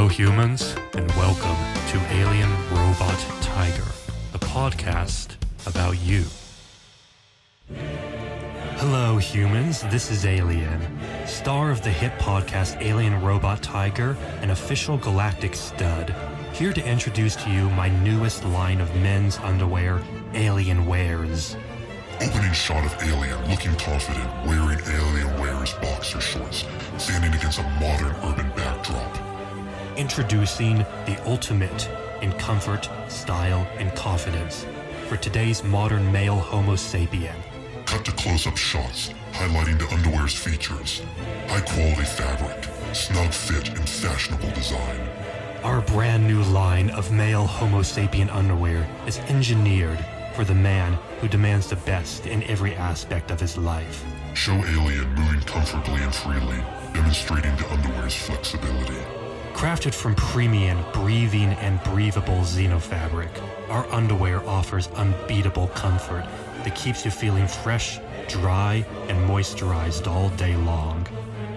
humans, and welcome to Alien Robot Tiger, the podcast about you. Hello humans, this is Alien, star of the hit podcast Alien Robot Tiger, an official galactic stud, here to introduce to you my newest line of men's underwear, Alien Wears. Opening shot of Alien looking confident, wearing Alien Wears boxer shorts, standing against a modern urban backdrop. Introducing the ultimate in comfort, style, and confidence for today's modern male Homo sapien. Cut to close-up shots, highlighting the underwear's features. High-quality fabric, snug fit, and fashionable design. Our brand new line of male Homo sapien underwear is engineered for the man who demands the best in every aspect of his life. Show Alien moving comfortably and freely, demonstrating the underwear's flexibility. Crafted from premium, breathing, and breathable xenofabric, our underwear offers unbeatable comfort that keeps you feeling fresh, dry, and moisturized all day long.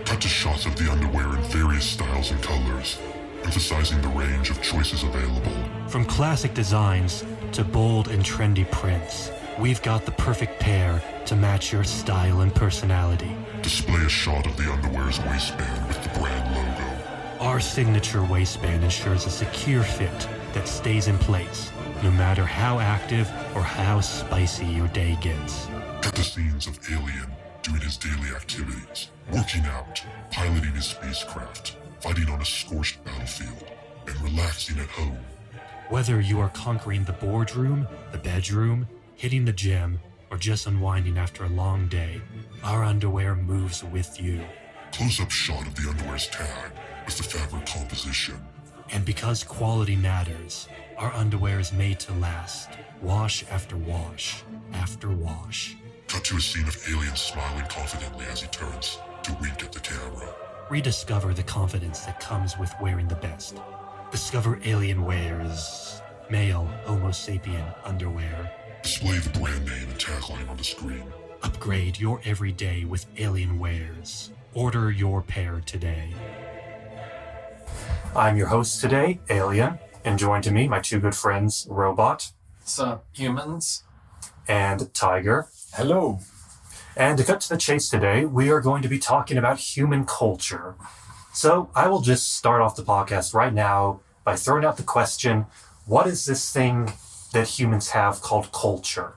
Cut to shots of the underwear in various styles and colors, emphasizing the range of choices available. From classic designs to bold and trendy prints, we've got the perfect pair to match your style and personality. Display a shot of the underwear's waistband with the brand logo. Our signature waistband ensures a secure fit that stays in place, no matter how active or how spicy your day gets. Cut to scenes of Alien doing his daily activities, working out, piloting his spacecraft, fighting on a scorched battlefield, and relaxing at home. Whether you are conquering the boardroom, the bedroom, hitting the gym, or just unwinding after a long day, our underwear moves with you. Close-up shot of the underwear's tag with the fabric composition. And because quality matters, our underwear is made to last, wash after wash after wash. Cut to a scene of Alien smiling confidently as he turns to wink at the camera. Rediscover the confidence that comes with wearing the best. Discover Alien Wears male Homo sapien underwear. Display the brand name and tagline on the screen. Upgrade your everyday with Alien Wears. Order your pair today. I'm your host today, Alien, and joined to me my two good friends, Robot. What's up, humans? And Tiger. Hello. And to cut to the chase today, we are going to be talking about human culture. So I will just start off the podcast right now by throwing out the question, what is this thing that humans have called culture?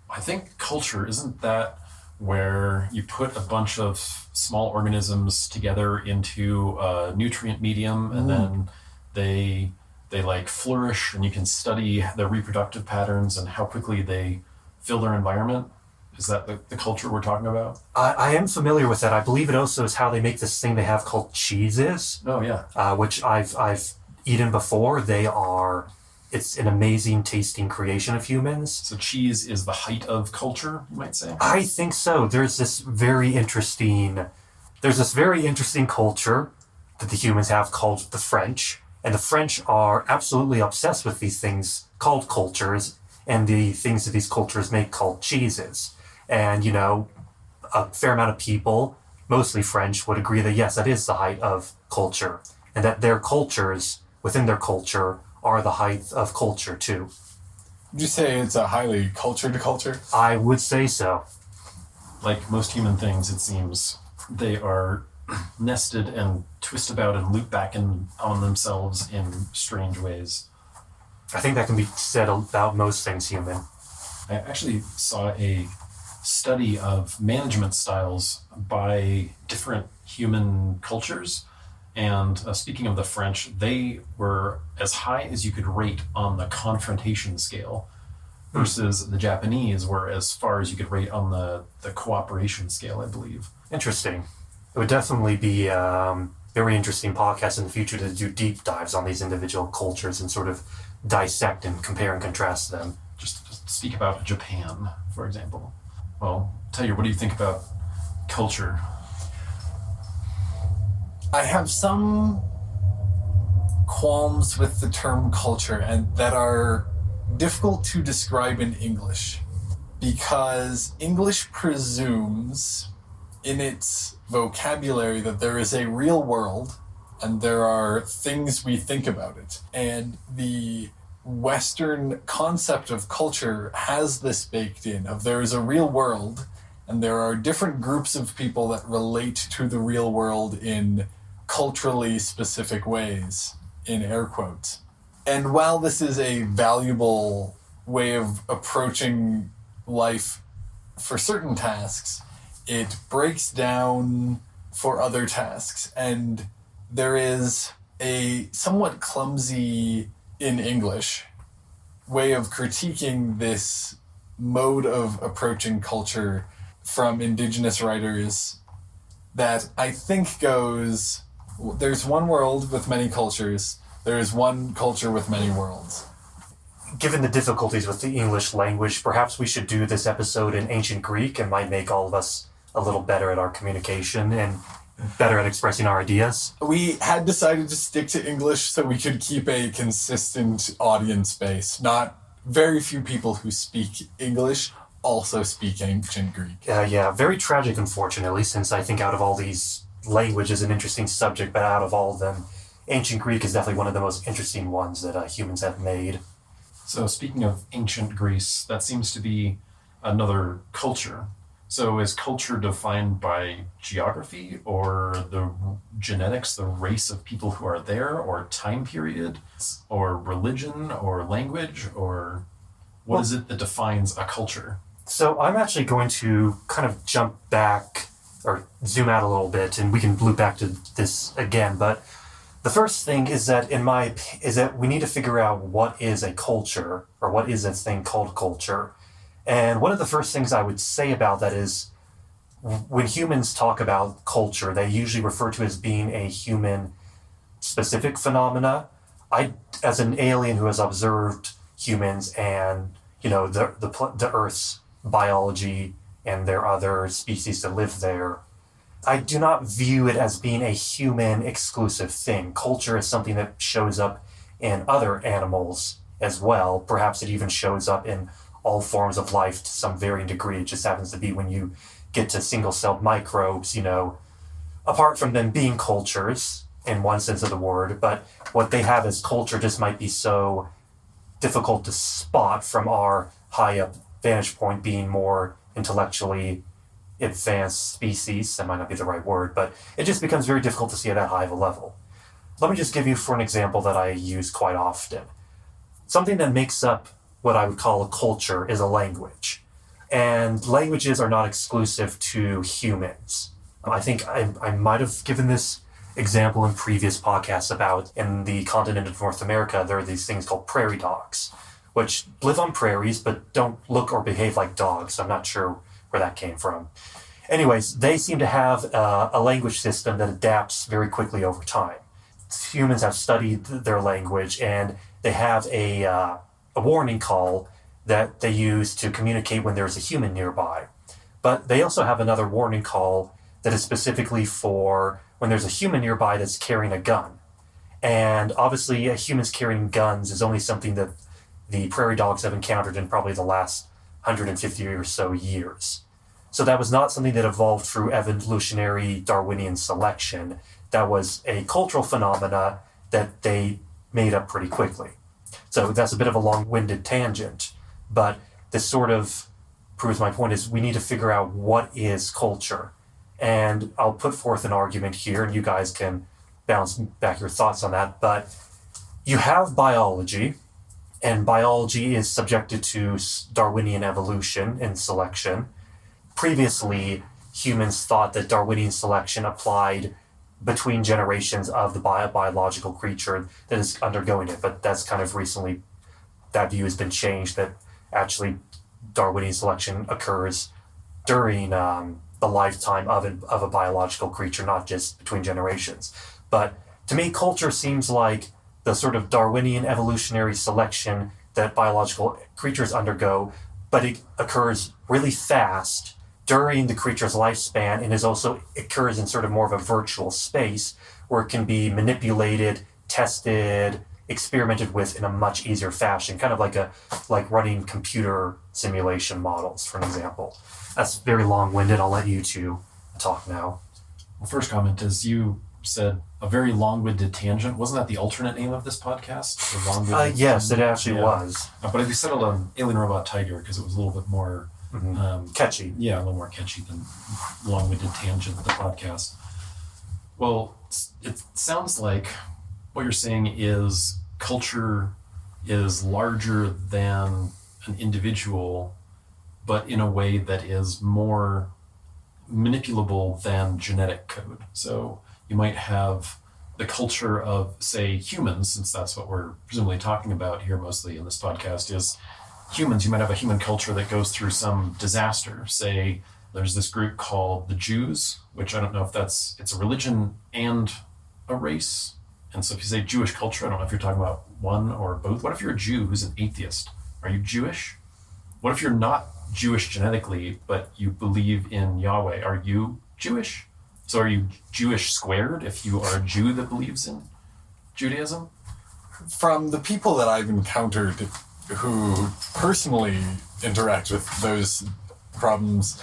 I think culture, isn't that where you put a bunch of small organisms together into a nutrient medium and then they like flourish and you can study their reproductive patterns and how quickly they fill their environment? Is that the culture we're talking about? I am familiar with that. I believe it also is how they make this thing they have called cheeses. Oh, yeah. Which I've eaten before. It's an amazing tasting creation of humans. So cheese is the height of culture, you might say? I think so. There's this very interesting culture that the humans have called the French. And the French are absolutely obsessed with these things called cultures and the things that these cultures make called cheeses. And, a fair amount of people, mostly French, would agree that yes, that is the height of culture. And that their cultures, within their culture, are the height of culture too. Would you say it's a highly cultured culture? I would say so. Like most human things, it seems, they are nested and twist about and loop back on themselves in strange ways. I think that can be said about most things human. I actually saw a study of management styles by different human cultures. And speaking of the French, they were as high as you could rate on the confrontation scale versus the Japanese were as far as you could rate on the cooperation scale, I believe. Interesting. It would definitely be very interesting podcast in the future to do deep dives on these individual cultures and sort of dissect and compare and contrast them. Just speak about Japan, for example. Well, Taylor, what do you think about culture? I have some qualms with the term culture and that are difficult to describe in English because English presumes in its vocabulary that there is a real world and there are things we think about it. And the Western concept of culture has this baked in of there is a real world, and there are different groups of people that relate to the real world in culturally specific ways, in air quotes. And while this is a valuable way of approaching life for certain tasks, it breaks down for other tasks. And there is a somewhat clumsy, in English, way of critiquing this mode of approaching culture from Indigenous writers that I think goes, there's one world with many cultures, there is one culture with many worlds. Given the difficulties with the English language, perhaps we should do this episode in ancient Greek. It might make all of us a little better at our communication and better at expressing our ideas. We had decided to stick to English so we could keep a consistent audience base. Not very few people who speak English also speak ancient Greek. Yeah, very tragic, unfortunately, since I think out of all these languages, an interesting subject, but out of all of them, ancient Greek is definitely one of the most interesting ones that humans have made. So speaking of ancient Greece, that seems to be another culture. So is culture defined by geography or the genetics, the race of people who are there, or time period, or religion, or language, or what is it that defines a culture? So I'm actually going to kind of jump back or zoom out a little bit, and we can loop back to this again. But the first thing is that we need to figure out what is a culture, or what is this thing called culture. And one of the first things I would say about that is when humans talk about culture, they usually refer to it as being a human-specific phenomena. As an alien who has observed humans and the Earth's biology and there are other species that live there, I do not view it as being a human-exclusive thing. Culture is something that shows up in other animals as well. Perhaps it even shows up in all forms of life to some varying degree. It just happens to be when you get to single-celled microbes, apart from them being cultures in one sense of the word, but what they have as culture just might be so difficult to spot from our high-up vantage point, being more intellectually advanced species. That might not be the right word, but it just becomes very difficult to see at that high of a level. Let me just give you for an example that I use quite often. Something that makes up what I would call a culture is a language. And languages are not exclusive to humans. I think I might have given this example in previous podcasts about in the continent of North America, there are these things called prairie dogs, which live on prairies but don't look or behave like dogs. I'm not sure where that came from. Anyways, they seem to have a language system that adapts very quickly over time. Humans have studied their language, and they have a warning call that they use to communicate when there's a human nearby. But they also have another warning call that is specifically for when there's a human nearby that's carrying a gun. And obviously, humans carrying guns is only something that the prairie dogs have encountered in probably the last 150 or so years. So that was not something that evolved through evolutionary Darwinian selection. That was a cultural phenomena that they made up pretty quickly. So that's a bit of a long-winded tangent, but this sort of proves my point is we need to figure out what is culture. And I'll put forth an argument here, and you guys can bounce back your thoughts on that. But you have biology, and biology is subjected to Darwinian evolution and selection. Previously, humans thought that Darwinian selection applied between generations of the biological creature that is undergoing it. But that's kind of recently, that view has been changed, that actually Darwinian selection occurs during the lifetime of a biological creature, not just between generations. But to me, culture seems like the sort of Darwinian evolutionary selection that biological creatures undergo, but it occurs really fast during the creature's lifespan, and occurs in sort of more of a virtual space where it can be manipulated, tested, experimented with in a much easier fashion, kind of like running computer simulation models, for an example. That's very long-winded. I'll let you two talk now. Well, first comment is you said a very long-winded tangent. Wasn't that the alternate name of this podcast? The long-winded Yes, it actually was. But we settled on Alien Robot Tiger because it was a little bit more Catchy. Yeah, a little more catchy than long-winded tangent, the podcast. Well, it sounds like what you're saying is culture is larger than an individual, but in a way that is more manipulable than genetic code. So you might have the culture of, say, humans, since that's what we're presumably talking about here mostly in this podcast, is humans. You might have a human culture that goes through some disaster. Say there's this group called the Jews, which I don't know if it's a religion and a race. And so if you say Jewish culture, I don't know if you're talking about one or both. What if you're a Jew who's an atheist? Are you Jewish? What if you're not Jewish genetically, but you believe in Yahweh? Are you Jewish? So are you Jewish squared if you are a Jew that believes in Judaism? From the people that I've encountered who personally interact with those problems,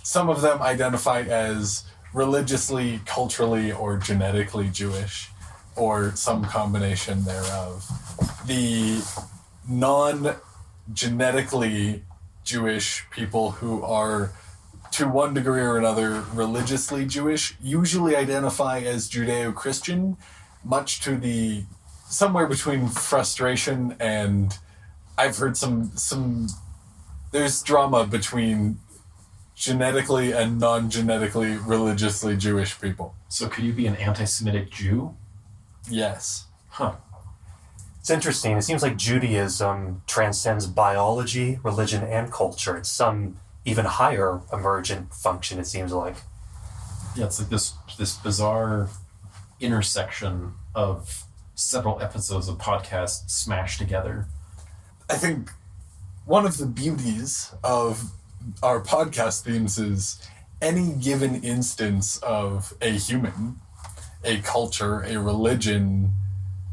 some of them identify as religiously, culturally, or genetically Jewish, or some combination thereof. The non-genetically Jewish people who are, to one degree or another, religiously Jewish, usually identify as Judeo-Christian, much to the somewhere between frustration and I've heard some there's drama between genetically and non-genetically religiously Jewish people. So could you be an anti-Semitic Jew? Yes. Huh. It's interesting. It seems like Judaism transcends biology, religion, and culture. It's some even higher emergent function, it seems like. Yeah, it's like this bizarre intersection of several episodes of podcasts smashed together. I think one of the beauties of our podcast themes is any given instance of a human, a culture, a religion,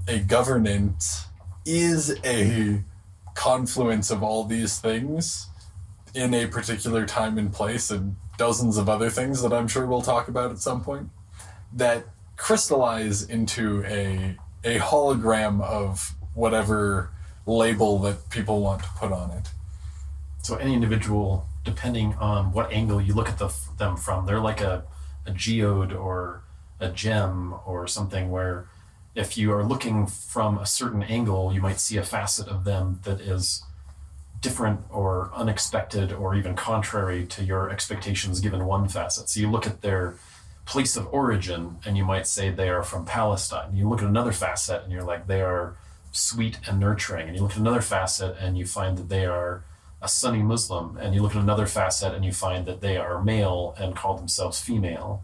a governance is a confluence of all these things in a particular time and place, and dozens of other things that I'm sure we'll talk about at some point, that crystallize into a hologram of whatever label that people want to put on it. So any individual, depending on what angle you look at them from, they're like a geode or a gem or something where if you are looking from a certain angle, you might see a facet of them that is different or unexpected or even contrary to your expectations given one facet. So you look at their place of origin and you might say they are from Palestine. You look at another facet and you're like, they are sweet and nurturing. And you look at another facet and you find that they are a Sunni Muslim. And you look at another facet and you find that they are male and call themselves female.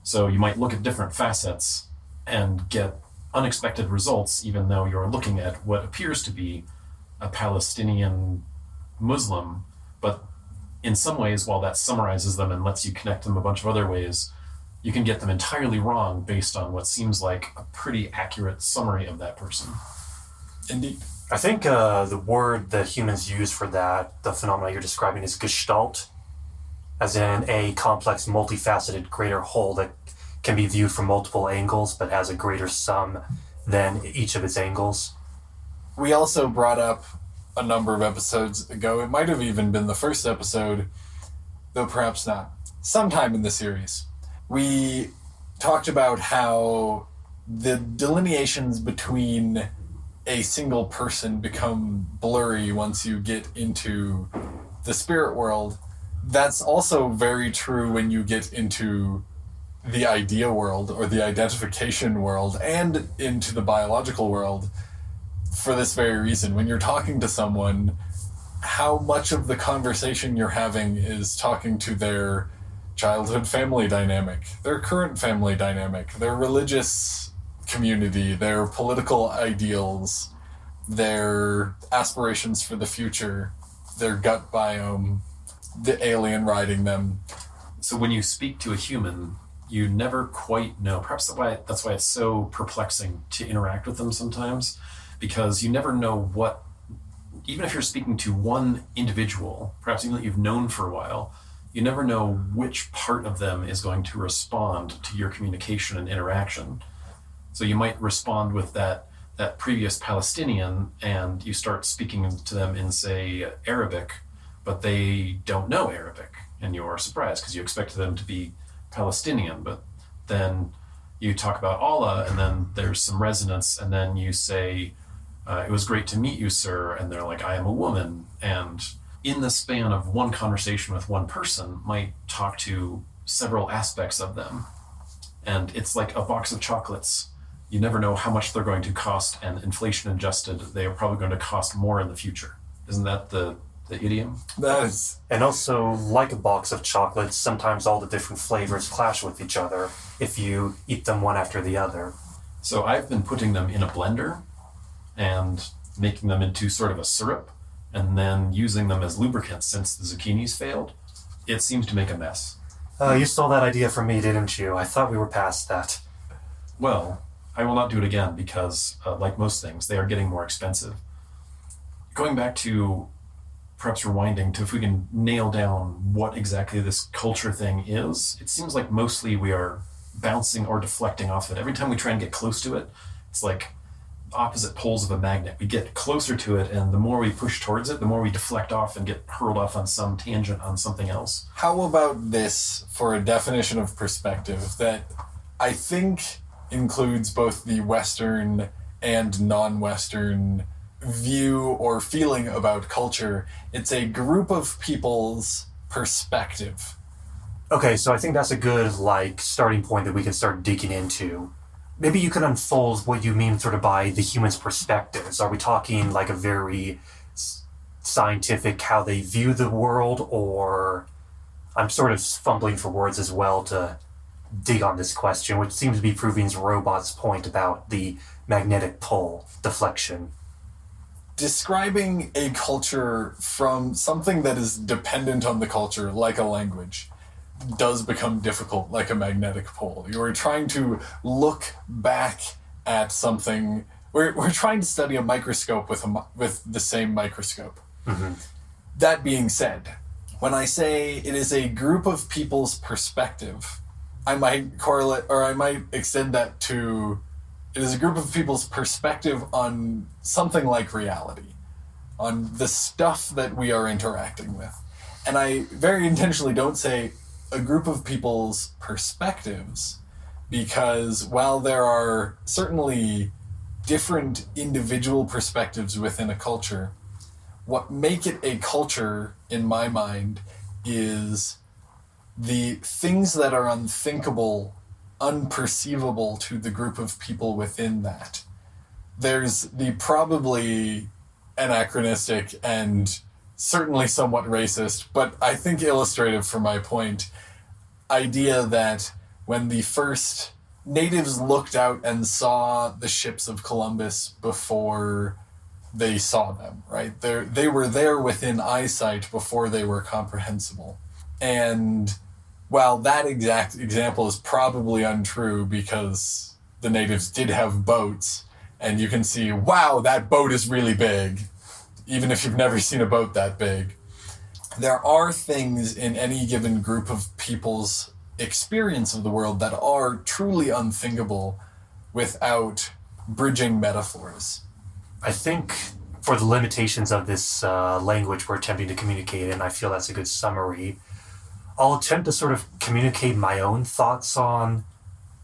So you might look at different facets and get unexpected results, even though you're looking at what appears to be a Palestinian Muslim. But in some ways, while that summarizes them and lets you connect them a bunch of other ways, you can get them entirely wrong based on what seems like a pretty accurate summary of that person. Indeed. I think the word that humans use for that, the phenomena you're describing, is gestalt, as in a complex, multifaceted greater whole that can be viewed from multiple angles but has a greater sum than each of its angles. We also brought up a number of episodes ago, it might have even been the first episode, though perhaps not, sometime in the series, we talked about how the delineations between a single person become blurry once you get into the spirit world. That's also very true when you get into the idea world or the identification world and into the biological world. For this very reason, when you're talking to someone, how much of the conversation you're having is talking to their childhood family dynamic, their current family dynamic, their religious community, their political ideals, their aspirations for the future, their gut biome, the alien riding them. So when you speak to a human, you never quite know. Perhaps that's why it's so perplexing to interact with them sometimes, because you never know what, even if you're speaking to one individual, perhaps even that you've known for a while, you never know which part of them is going to respond to your communication and interaction. So you might respond with that previous Palestinian, and you start speaking to them in, say, Arabic, but they don't know Arabic, and you're surprised because you expected them to be Palestinian. But then you talk about Allah, and then there's some resonance, and then you say, it was great to meet you, sir, and they're like, I am a woman. And in the span of one conversation with one person might talk to several aspects of them. And it's like a box of chocolates. You never know how much they're going to cost, and inflation adjusted, they are probably going to cost more in the future. Isn't that the idiom? That is. And also, like a box of chocolates, sometimes all the different flavors clash with each other if you eat them one after the other. So I've been putting them in a blender and making them into sort of a syrup, and then using them as lubricants since the zucchinis failed. It seems to make a mess. You stole that idea from me, didn't you? I thought we were past that. Well, I will not do it again because, like most things, they are getting more expensive. Going back to, perhaps rewinding to if we can nail down what exactly this culture thing is, it seems like mostly we are bouncing or deflecting off it. Every time we try and get close to it, it's like opposite poles of a magnet. We get closer to it, and the more we push towards it, the more we deflect off and get hurled off on some tangent on something else. How about this for a definition of perspective that I think includes both the Western and non-Western view or feeling about culture? It's a group of people's perspective. Okay, so I think that's a good, starting point that we can start digging into. Maybe you could unfold what you mean sort of by the human's perspectives. Are we talking like a very scientific, how they view the world, or I'm sort of fumbling for words as well to dig on this question, which seems to be proving Robot's point about the magnetic pole deflection. Describing a culture from something that is dependent on the culture, like a language, does become difficult, like a magnetic pole. You're trying to look back at something. We're trying to study a microscope with the same microscope. Mm-hmm. That being said, when I say it is a group of people's perspective, I might correlate, or I might extend that to it is a group of people's perspective on something like reality, on the stuff that we are interacting with. And I very intentionally don't say a group of people's perspectives, because while there are certainly different individual perspectives within a culture, what make it a culture, in my mind, is the things that are unthinkable, unperceivable to the group of people within that. There's the probably anachronistic and certainly somewhat racist, but I think illustrative for my point, idea that when the first natives looked out and saw the ships of Columbus before they saw them, right? They were there within eyesight before they were comprehensible. And while that exact example is probably untrue because the natives did have boats, and you can see, wow, that boat is really big, even if you've never seen a boat that big. There are things in any given group of people's experience of the world that are truly unthinkable without bridging metaphors. I think for the limitations of this language we're attempting to communicate in, I feel that's a good summary. I'll attempt to sort of communicate my own thoughts on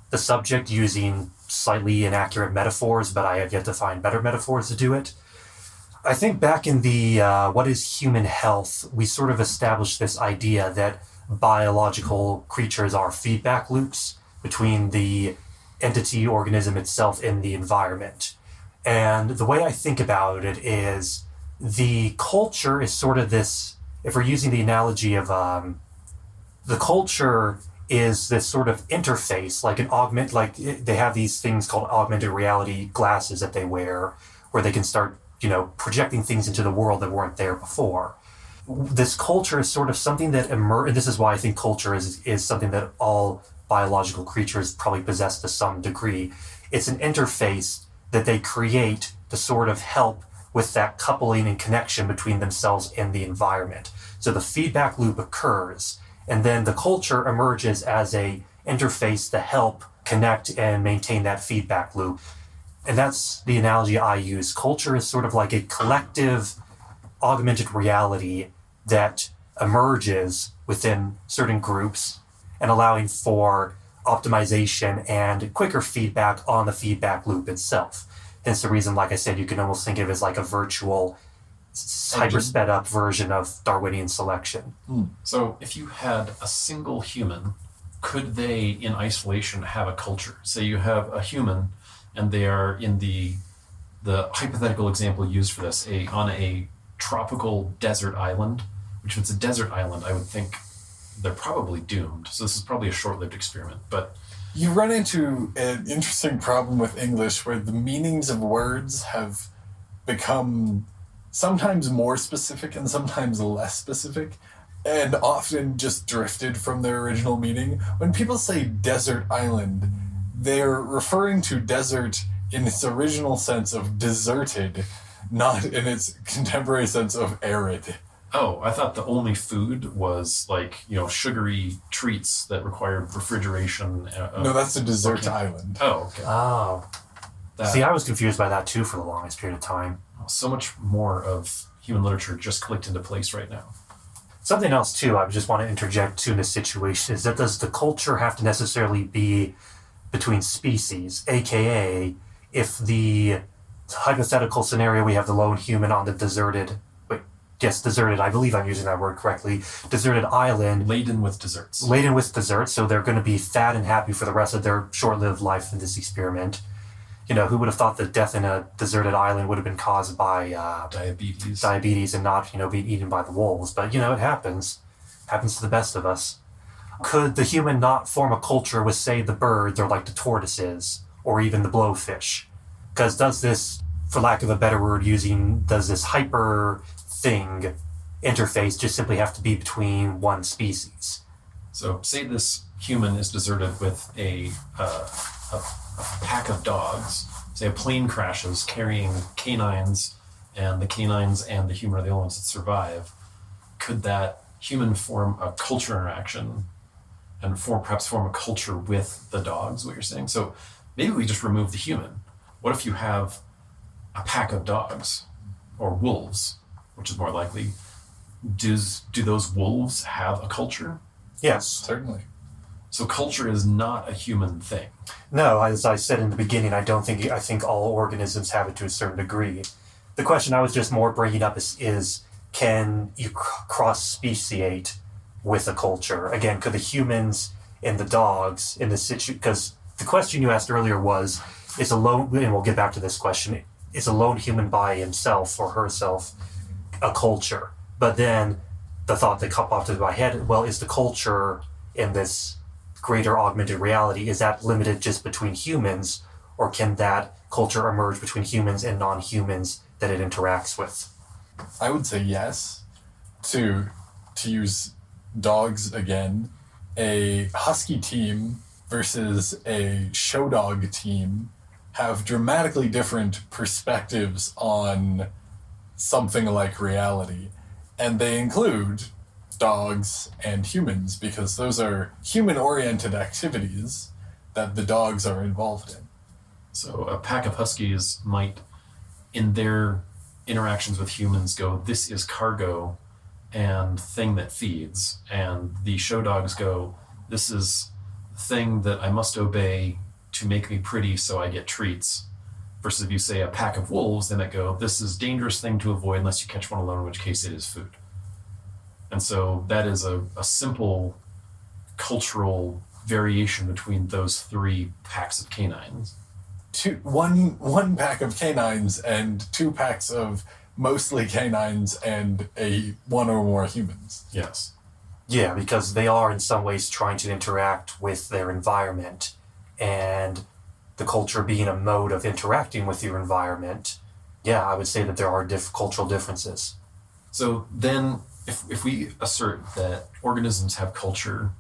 the subject using slightly inaccurate metaphors, but I have yet to find better metaphors to do it. I think back in the What is Human Health, we sort of established this idea that biological creatures are feedback loops between the entity, organism itself, and the environment. And the way I think about it is the culture is sort of this, if we're using the analogy of the culture is this sort of interface, like they have these things called augmented reality glasses that they wear, where they can start, projecting things into the world that weren't there before. This culture is sort of something that and this is why I think culture is something that all biological creatures probably possess to some degree. It's an interface that they create to sort of help with that coupling and connection between themselves and the environment. So the feedback loop occurs, And then the culture emerges as a interface to help connect and maintain that feedback loop. And that's the analogy I use. Culture is sort of like a collective augmented reality that emerges within certain groups and allowing for optimization and quicker feedback on the feedback loop itself. Hence the reason, like I said, you can almost think of it as like a virtual hyper sped up version of Darwinian selection. So if you had a single human, could they in isolation have a culture? Say you have a human and they are in the hypothetical example used for this, on a tropical desert island, which if it's a desert island, I would think they're probably doomed. So this is probably a short-lived experiment, but You run into an interesting problem with English where the meanings of words have become sometimes more specific and sometimes less specific, and often just drifted from their original meaning. When people say desert island, they're referring to desert in its original sense of deserted, not in its contemporary sense of arid. oh, I thought the only food was like, sugary treats that required refrigeration. No, that's a desert island. Oh, okay. Oh. See, I was confused by that too for the longest period of time. So much more of human literature just clicked into place right now. Something else too, I just want to interject to in this situation is that does the culture have to necessarily be between species, aka if the hypothetical scenario we have the lone human on the deserted, I believe I'm using that word correctly, deserted island. Laden with desserts. So they're going to be fat and happy for the rest of their short-lived life in this experiment. Who would have thought that death in a deserted island would have been caused by diabetes and not, being eaten by the wolves. But, it happens. Happens to the best of us. Could the human not form a culture with, say, the birds or like the tortoises or even the blowfish? Because does this, for lack of a better word does this hyper thing interface just simply have to be between one species? So say this human is deserted with a pack of dogs. Say a plane crashes carrying canines, and the canines and the human are the only ones that survive. Could that human form a culture interaction and perhaps form a culture with the dogs, what you're saying? So maybe we just remove the human. What if you have a pack of dogs or wolves, which is more likely? Do those wolves have a culture? Yes. Certainly. So culture is not a human thing. No, as I said in the beginning, I think all organisms have it to a certain degree. The question I was just more bringing up is can you cross-speciate with a culture? Again, could the humans and the dogs in the because the question you asked earlier was, is a lone, and we'll get back to this question, is a lone human by himself or herself a culture? But then the thought that popped into my head, well, is the culture in this greater augmented reality, is that limited just between humans, or can that culture emerge between humans and non-humans that it interacts with? I would say yes. To use dogs again, a husky team versus a show dog team have dramatically different perspectives on something like reality. And they include dogs and humans because those are human-oriented activities that the dogs are involved in. So a pack of huskies might, in their interactions with humans, go, this is cargo and thing that feeds. And the show dogs go, this is thing that I must obey to make me pretty so I get treats. Versus if you say a pack of wolves, they might go, this is dangerous thing to avoid unless you catch one alone, in which case it is food. And so that is a simple cultural variation between those three packs of canines. One pack of canines and two packs of mostly canines and one or more humans. Yes. Yeah, because they are in some ways trying to interact with their environment, and the culture being a mode of interacting with your environment, yeah, I would say that there are cultural differences. So then, if we assert that organisms have culture,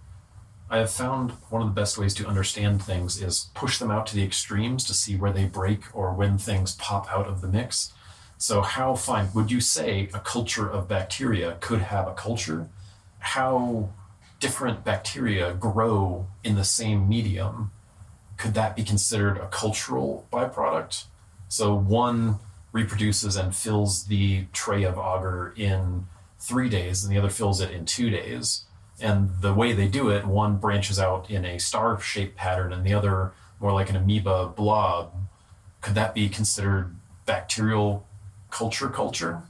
I have found one of the best ways to understand things is push them out to the extremes to see where they break or when things pop out of the mix. So how fine would you say a culture of bacteria could have a culture? How different bacteria grow in the same medium, could that be considered a cultural byproduct? So one reproduces and fills the tray of agar in 3 days, and the other fills it in 2 days. And the way they do it, one branches out in a star-shaped pattern and the other more like an amoeba blob. Could that be considered bacterial culture?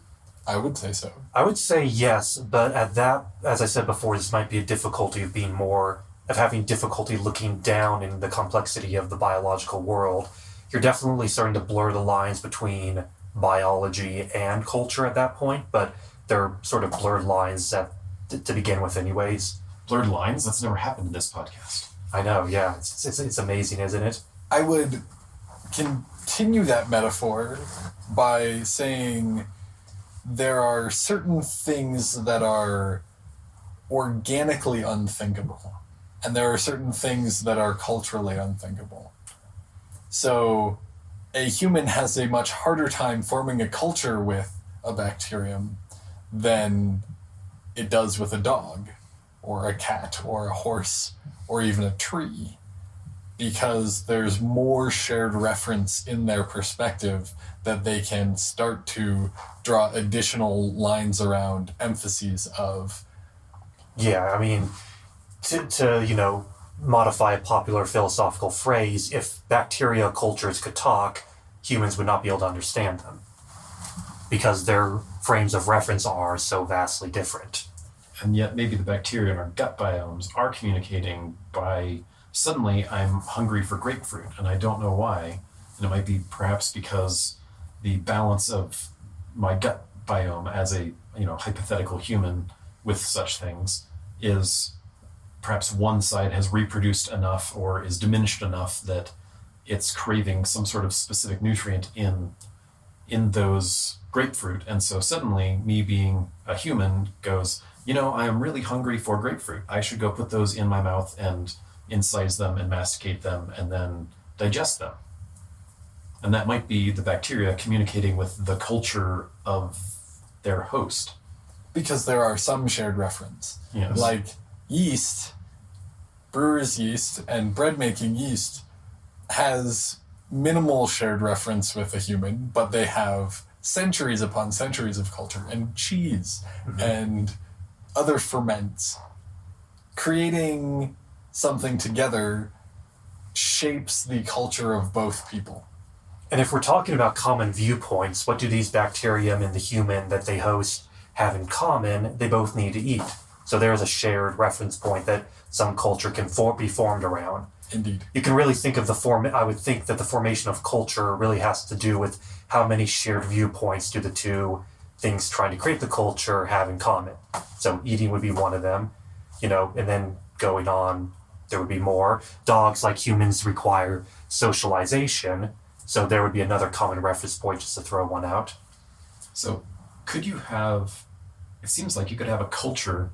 I would say so. I would say yes, but at that, as I said before, this might be a difficulty of having difficulty looking down in the complexity of the biological world. You're definitely starting to blur the lines between biology and culture at that point, but they're sort of blurred lines to begin with anyways. Blurred lines? That's never happened in this podcast. I know, yeah. It's amazing, isn't it? I would continue that metaphor by saying there are certain things that are organically unthinkable, and there are certain things that are culturally unthinkable. So a human has a much harder time forming a culture with a bacterium than it does with a dog or a cat or a horse or even a tree, because there's more shared reference in their perspective that they can start to draw additional lines around emphases of. Yeah, I mean, to modify a popular philosophical phrase, if bacteria cultures could talk, humans would not be able to understand them, because their frames of reference are so vastly different. And yet maybe the bacteria in our gut biomes are communicating by, suddenly I'm hungry for grapefruit and I don't know why. And it might be perhaps because the balance of my gut biome as a hypothetical human with such things is perhaps one side has reproduced enough or is diminished enough that it's craving some sort of specific nutrient in those grapefruit. And so suddenly me being a human goes, I am really hungry for grapefruit. I should go put those in my mouth and incise them and masticate them and then digest them. And that might be the bacteria communicating with the culture of their host. Because there are some shared reference. Yes. Like yeast, brewer's yeast, and bread-making yeast has minimal shared reference with a human, but they have centuries upon centuries of culture, and cheese, and other ferments. Creating something together shapes the culture of both people. And if we're talking about common viewpoints, what do these bacterium and the human that they host have in common? They both need to eat. So there's a shared reference point that some culture can be formed around. Indeed. You can really think of I would think that the formation of culture really has to do with how many shared viewpoints do the two things trying to create the culture have in common. So eating would be one of them, and then going on, there would be more. Dogs, like humans, require socialization. So there would be another common reference point, just to throw one out. So could you have, it seems like you could have a culture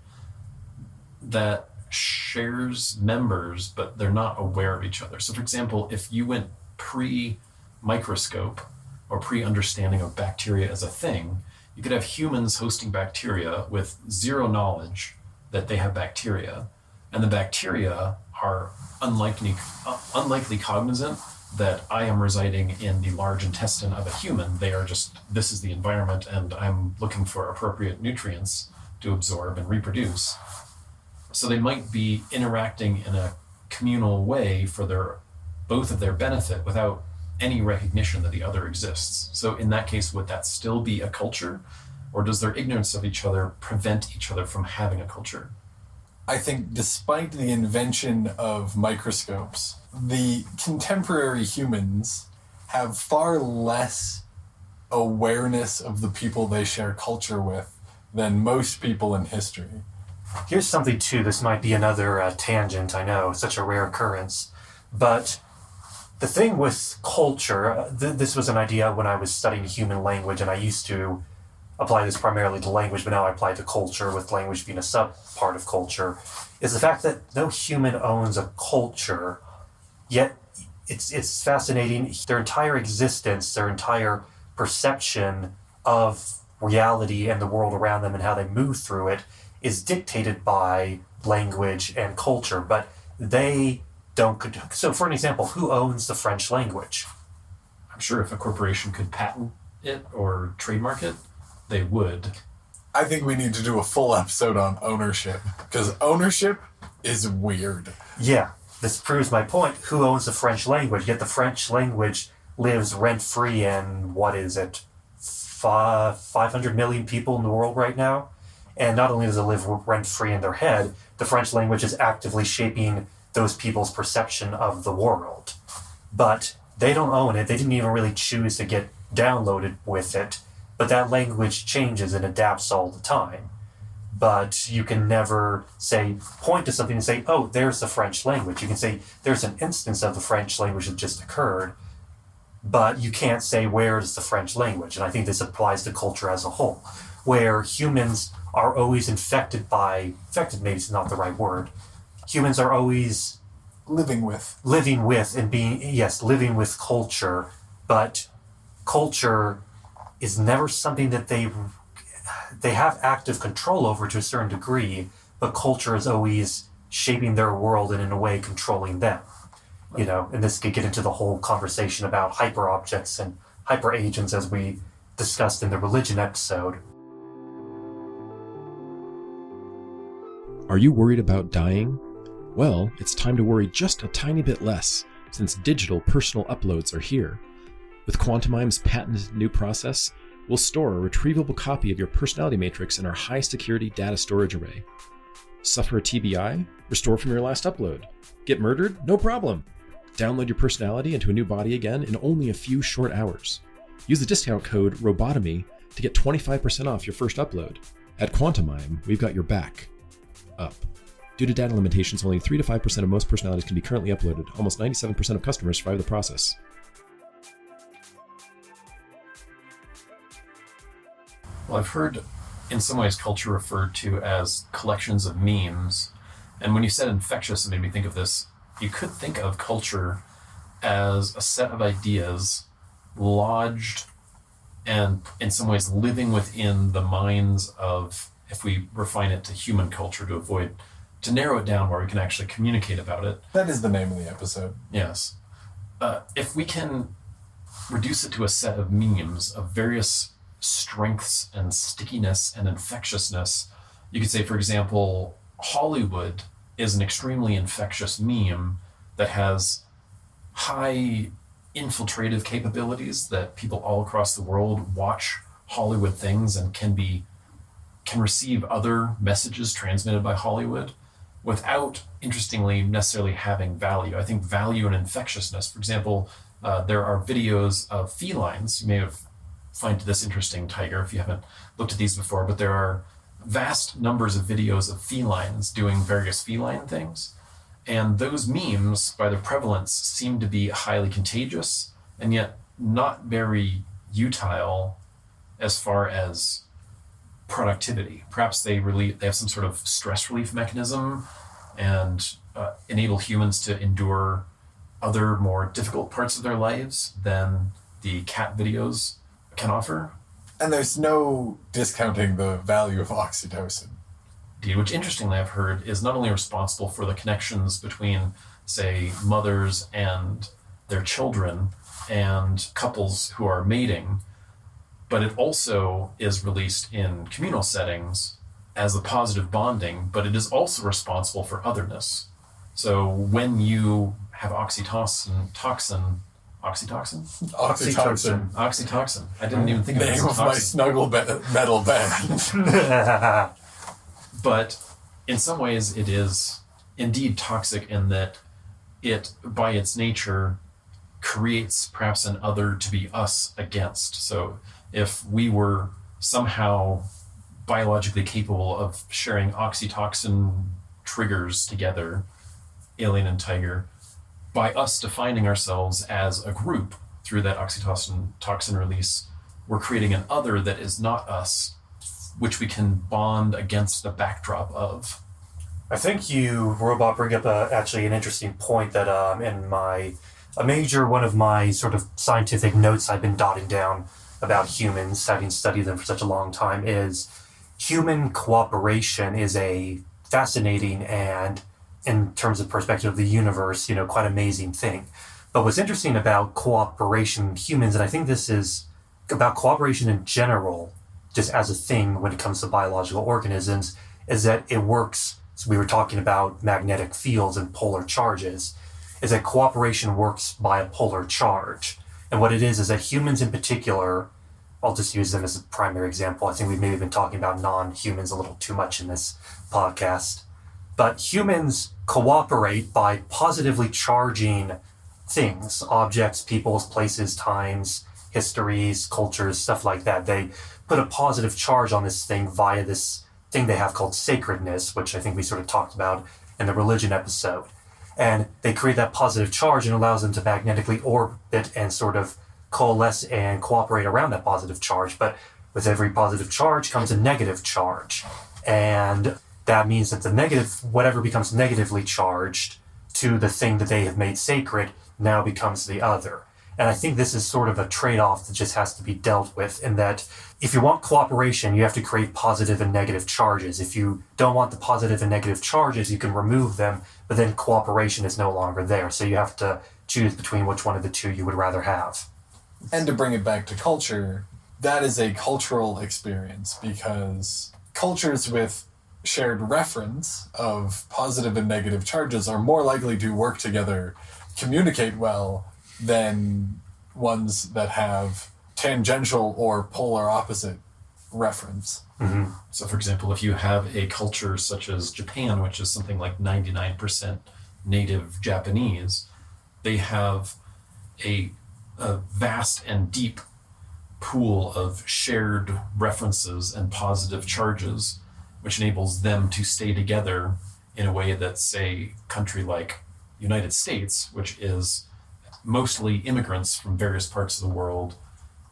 that shares members, but they're not aware of each other. So for example, if you went pre-microscope or pre-understanding of bacteria as a thing, you could have humans hosting bacteria with zero knowledge that they have bacteria, and the bacteria are unlikely cognizant that I am residing in the large intestine of a human. They are just, this is the environment, and I'm looking for appropriate nutrients to absorb and reproduce. So they might be interacting in a communal way for both of their benefit without any recognition that the other exists. So in that case, would that still be a culture? Or does their ignorance of each other prevent each other from having a culture? I think despite the invention of microscopes, the contemporary humans have far less awareness of the people they share culture with than most people in history. Here's something too, this might be another tangent, I know, such a rare occurrence, but the thing with culture, this was an idea when I was studying human language, and I used to apply this primarily to language, but now I apply it to culture, with language being a sub-part of culture, is the fact that no human owns a culture, yet it's fascinating. Their entire existence, their entire perception of reality and the world around them and how they move through it is dictated by language and culture, but they don't. So, for an example, who owns the French language? I'm sure if a corporation could patent it or trademark it, they would. I think we need to do a full episode on ownership, because ownership is weird. Yeah, this proves my point. Who owns the French language? Yet the French language lives rent-free in, 500 million people in the world right now? And not only does it live rent-free in their head, the French language is actively shaping those people's perception of the world. But they don't own it. They didn't even really choose to get downloaded with it. But that language changes and adapts all the time. But you can never point to something and say, oh, there's the French language. You can say there's an instance of the French language that just occurred, but you can't say where's the French language. And I think this applies to culture as a whole, where humans are always infected maybe it's not the right word. Humans are always Living with and living with culture, but culture is never something that they have active control over to a certain degree, but culture is always shaping their world and in a way controlling them. And this could get into the whole conversation about hyper objects and hyper agents as we discussed in the religion episode. Are you worried about dying? Well, it's time to worry just a tiny bit less, since digital personal uploads are here. With Quantumime's patented new process, we'll store a retrievable copy of your personality matrix in our high-security data storage array. Suffer a TBI? Restore from your last upload. Get murdered? No problem! Download your personality into a new body again in only a few short hours. Use the discount code ROBOTOMY to get 25% off your first upload. At Quantumime, we've got your back. Up. Due to data limitations, only 3 to 5% of most personalities can be currently uploaded. Almost 97% of customers survive the process. Well, I've heard in some ways culture referred to as collections of memes. And when you said infectious, it made me think of this. You could think of culture as a set of ideas lodged and in some ways living within the minds of, if we refine it to human culture to narrow it down where we can actually communicate about it. That is the name of the episode. Yes. If we can reduce it to a set of memes of various strengths and stickiness and infectiousness, you could say, for example, Hollywood is an extremely infectious meme that has high infiltrative capabilities, that people all across the world watch Hollywood things and can receive other messages transmitted by Hollywood without, interestingly, necessarily having value. I think value and infectiousness, for example, there are videos of felines. You may have find this interesting, Tiger, if you haven't looked at these before, but there are vast numbers of videos of felines doing various feline things. And those memes, by their prevalence, seem to be highly contagious and yet not very utile as far as productivity. Perhaps they have some sort of stress relief mechanism and enable humans to endure other more difficult parts of their lives than the cat videos can offer. And there's no discounting the value of oxytocin. Indeed, which interestingly I've heard is not only responsible for the connections between, say, mothers and their children and couples who are mating, but it also is released in communal settings as a positive bonding, but it is also responsible for otherness. So when you have oxytocin. I didn't even think of it as name of my snuggle metal band. But in some ways it is indeed toxic in that it, by its nature, creates perhaps an other to be us against. So if we were somehow biologically capable of sharing oxytocin triggers together, Alien and Tiger, by us defining ourselves as a group through that oxytocin release, we're creating an other that is not us, which we can bond against the backdrop of. I think you, Robot, bring up actually an interesting point that in one of my sort of scientific notes I've been dotting down about humans, having studied them for such a long time, is human cooperation is a fascinating and, in terms of perspective of the universe, quite amazing thing. But what's interesting about cooperation in humans, and I think this is about cooperation in general, just as a thing when it comes to biological organisms, is that it works. So we were talking about magnetic fields and polar charges, is that cooperation works by a polar charge. And what it is that humans in particular, I'll just use them as a primary example. I think we've maybe been talking about non-humans a little too much in this podcast. But humans cooperate by positively charging things, objects, peoples, places, times, histories, cultures, stuff like that. They put a positive charge on this thing via this thing they have called sacredness, which I think we sort of talked about in the religion episode. And they create that positive charge and allows them to magnetically orbit and sort of coalesce and cooperate around that positive charge. But with every positive charge comes a negative charge. And that means that the negative, whatever becomes negatively charged to the thing that they have made sacred, now becomes the other. And I think this is sort of a trade-off that just has to be dealt with, in that if you want cooperation, you have to create positive and negative charges. If you don't want the positive and negative charges, you can remove them, but then cooperation is no longer there. So you have to choose between which one of the two you would rather have. And to bring it back to culture, that is a cultural experience, because cultures with shared reference of positive and negative charges are more likely to work together, communicate well, than ones that have tangential or polar opposite reference. Mm-hmm. So, for example, if you have a culture such as Japan, which is something like 99% native Japanese, they have a vast and deep pool of shared references and positive charges, which enables them to stay together in a way that, say, a country like United States, which is mostly immigrants from various parts of the world,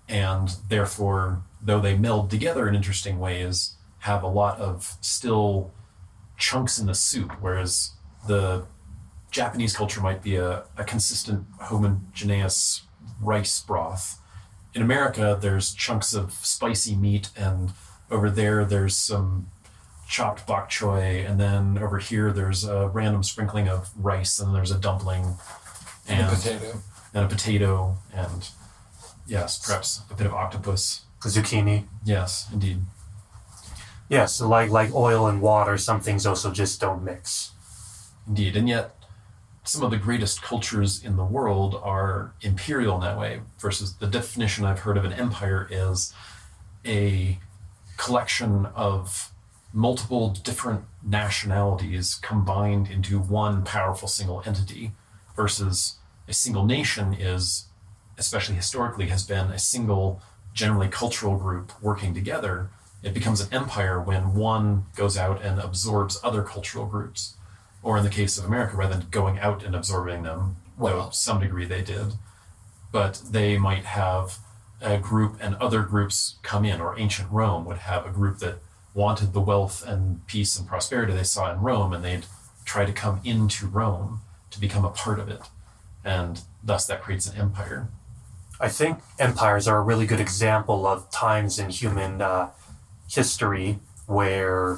and therefore, though they meld together in interesting ways, have a lot of still chunks in the soup, whereas the Japanese culture might be a consistent homogeneous rice broth. In America, there's chunks of spicy meat, and over there's some chopped bok choy, and then over here there's a random sprinkling of rice, and there's a dumpling, and a potato, and yes, perhaps a bit of octopus. Zucchini. Yes, indeed. Yes, so like oil and water, some things also just don't mix. Indeed, and yet some of the greatest cultures in the world are imperial in that way, versus the definition I've heard of an empire is a collection of multiple different nationalities combined into one powerful single entity, versus a single nation is, especially historically, has been a single, generally cultural group working together. It becomes an empire when one goes out and absorbs other cultural groups. Or in the case of America, rather than going out and absorbing them, though to some degree they did, but they might have a group and other groups come in, or ancient Rome would have a group that wanted the wealth and peace and prosperity they saw in Rome, and they'd try to come into Rome to become a part of it. And thus that creates an empire. I think empires are a really good example of times in human history where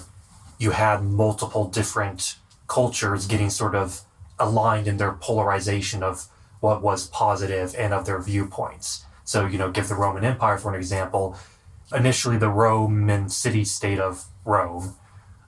you had multiple different cultures getting sort of aligned in their polarization of what was positive and of their viewpoints. So, give the Roman Empire for an example. Initially, the Roman city-state of Rome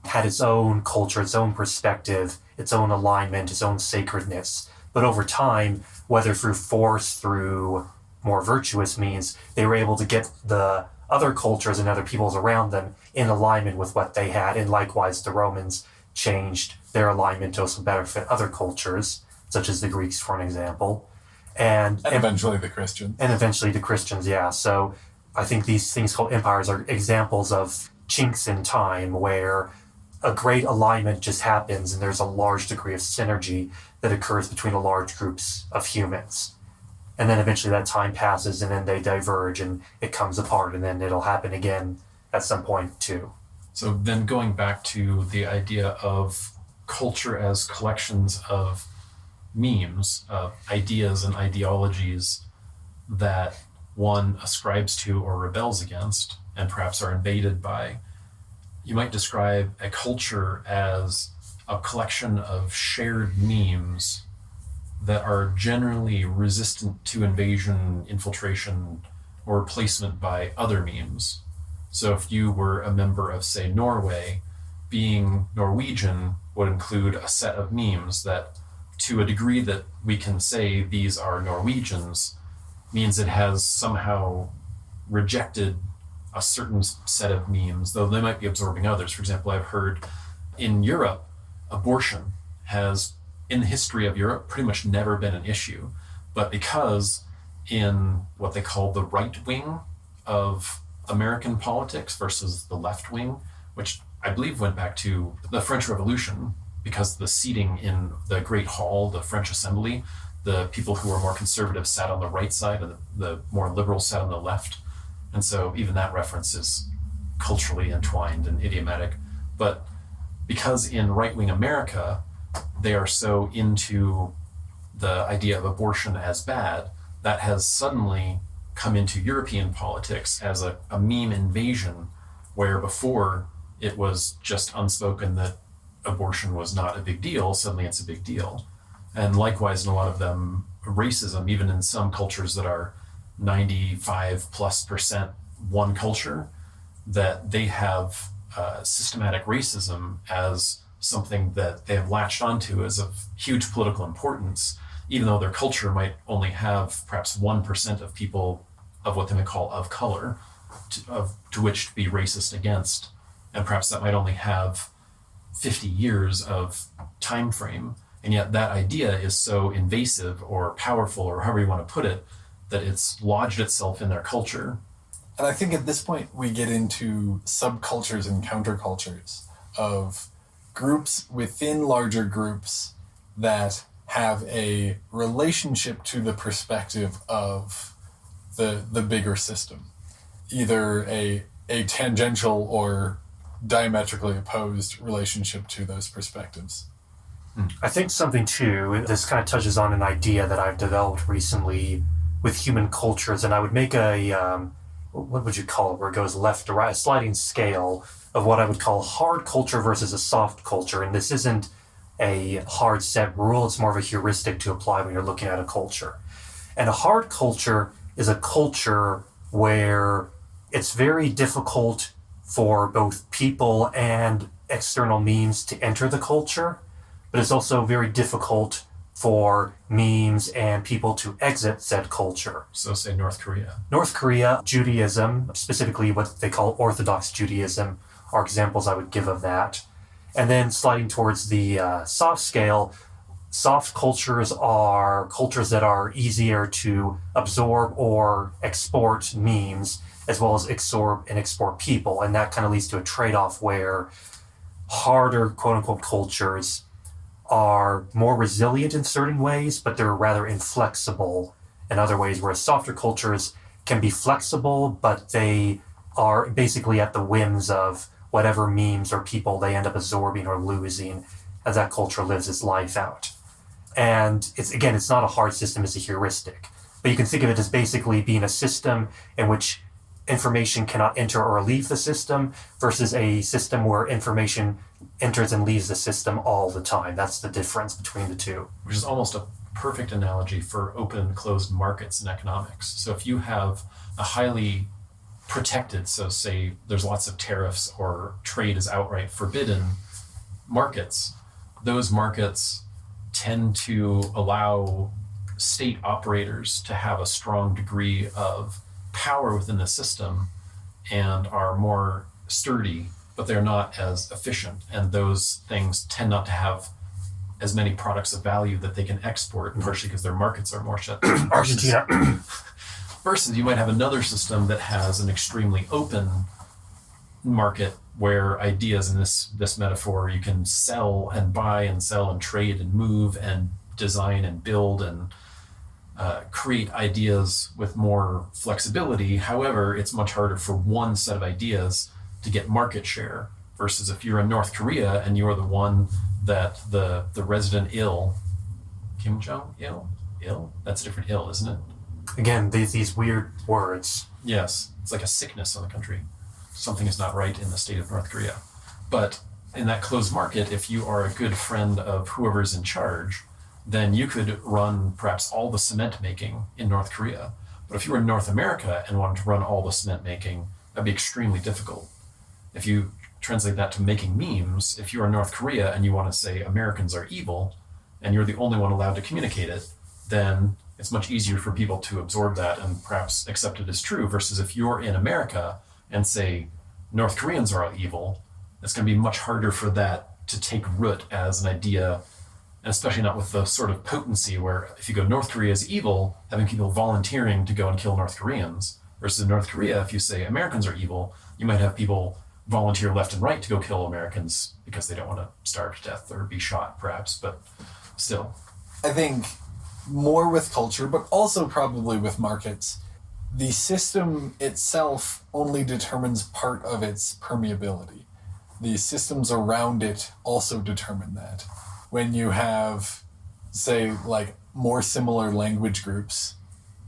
had its own culture, its own perspective, its own alignment, its own sacredness. But over time, whether through force, through more virtuous means, they were able to get the other cultures and other peoples around them in alignment with what they had. And likewise, the Romans changed their alignment to also benefit other cultures, such as the Greeks, for an example. And eventually the Christians. And eventually the Christians, yeah. So I think these things called empires are examples of chinks in time where a great alignment just happens and there's a large degree of synergy that occurs between the large groups of humans. And then eventually that time passes and then they diverge and it comes apart, and then it'll happen again at some point too. So then going back to the idea of culture as collections of memes, of ideas and ideologies that one ascribes to or rebels against, and perhaps are invaded by, you might describe a culture as a collection of shared memes that are generally resistant to invasion, infiltration, or replacement by other memes. So if you were a member of, say, Norway, being Norwegian would include a set of memes that, to a degree that we can say these are Norwegians, means it has somehow rejected a certain set of memes, though they might be absorbing others. For example, I've heard in Europe, abortion has, in the history of Europe, pretty much never been an issue. But because in what they call the right wing of American politics versus the left wing, which I believe went back to the French Revolution, because the seating in the Great Hall, the French Assembly, the people who were more conservative sat on the right side and the more liberals sat on the left. And so even that reference is culturally entwined and idiomatic. But because in right-wing America, they are so into the idea of abortion as bad, that has suddenly come into European politics as a meme invasion, where before it was just unspoken that abortion was not a big deal. Suddenly it's a big deal. And likewise, in a lot of them, racism, even in some cultures that are 95+% one culture, that they have systematic racism as something that they have latched onto as of huge political importance, even though their culture might only have perhaps 1% of people of what they might call of color to which to be racist against. And perhaps that might only have 50 years of time frame. And yet that idea is so invasive or powerful, or however you want to put it, that it's lodged itself in their culture. And I think at this point we get into subcultures and countercultures of groups within larger groups that have a relationship to the perspective of the bigger system, either a tangential or diametrically opposed relationship to those perspectives. I think something too, this kind of touches on an idea that I've developed recently with human cultures, and I would make what would you call it, where it goes left to right, a sliding scale of what I would call hard culture versus a soft culture. And this isn't a hard set rule, it's more of a heuristic to apply when you're looking at a culture. And a hard culture is a culture where it's very difficult for both people and external memes to enter the culture, but it's also very difficult for memes and people to exit said culture. So say North Korea. North Korea, Judaism, specifically what they call Orthodox Judaism, are examples I would give of that. And then sliding towards the soft scale, soft cultures are cultures that are easier to absorb or export memes, as well as absorb and export people. And that kind of leads to a trade-off where harder, quote-unquote, cultures are more resilient in certain ways, but they're rather inflexible in other ways, whereas softer cultures can be flexible, but they are basically at the whims of whatever memes or people they end up absorbing or losing as that culture lives its life out. And it's not a hard system, it's a heuristic. But you can think of it as basically being a system in which information cannot enter or leave the system versus a system where information enters and leaves the system all the time. That's the difference between the two. Which is almost a perfect analogy for open and closed markets in economics. So if you have a highly protected, so say there's lots of tariffs or trade is outright forbidden markets, those markets tend to allow state operators to have a strong degree of power within the system and are more sturdy, but they're not as efficient. And those things tend not to have as many products of value that they can export, partially because their markets are more shut. Argentina. Versus you might have another system that has an extremely open market where ideas, in this metaphor, you can sell and buy and sell and trade and move and design and build and create ideas with more flexibility. However, it's much harder for one set of ideas to get market share versus if you're in North Korea and you're the one that the resident Kim Jong-il? That's a different ill, isn't it? Again, these weird words. Yes, it's like a sickness on the country. Something is not right in the state of North Korea. But in that closed market, if you are a good friend of whoever's in charge, then you could run perhaps all the cement making in North Korea. But if you were in North America and wanted to run all the cement making, that'd be extremely difficult. If you translate that to making memes, if you're in North Korea and you want to say Americans are evil, and you're the only one allowed to communicate it, then it's much easier for people to absorb that and perhaps accept it as true, versus if you're in America and say North Koreans are all evil, it's going to be much harder for that to take root as an idea, and especially not with the sort of potency where if you go North Korea is evil, having people volunteering to go and kill North Koreans, versus in North Korea, if you say Americans are evil, you might have people volunteer left and right to go kill Americans because they don't want to starve to death or be shot, perhaps, but still. I think more with culture, but also probably with markets, the system itself only determines part of its permeability. The systems around it also determine that. When you have, say, like more similar language groups,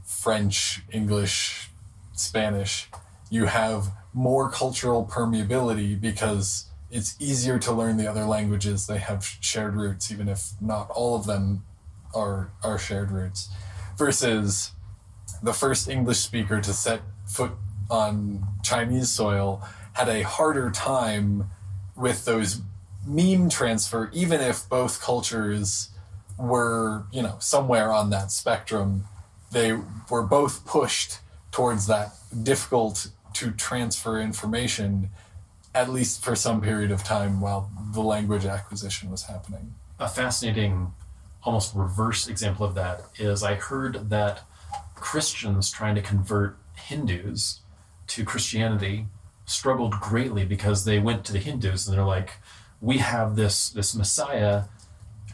French, English, Spanish, you have more cultural permeability because it's easier to learn the other languages. They have shared roots, even if not all of them are shared roots. Versus the first English speaker to set foot on Chinese soil had a harder time with those meme transfer, even if both cultures were, somewhere on that spectrum. They were both pushed towards that difficult to transfer information, at least for some period of time while the language acquisition was happening. A fascinating, almost reverse example of that is I heard that Christians trying to convert Hindus to Christianity struggled greatly because they went to the Hindus and they're like, we have this Messiah,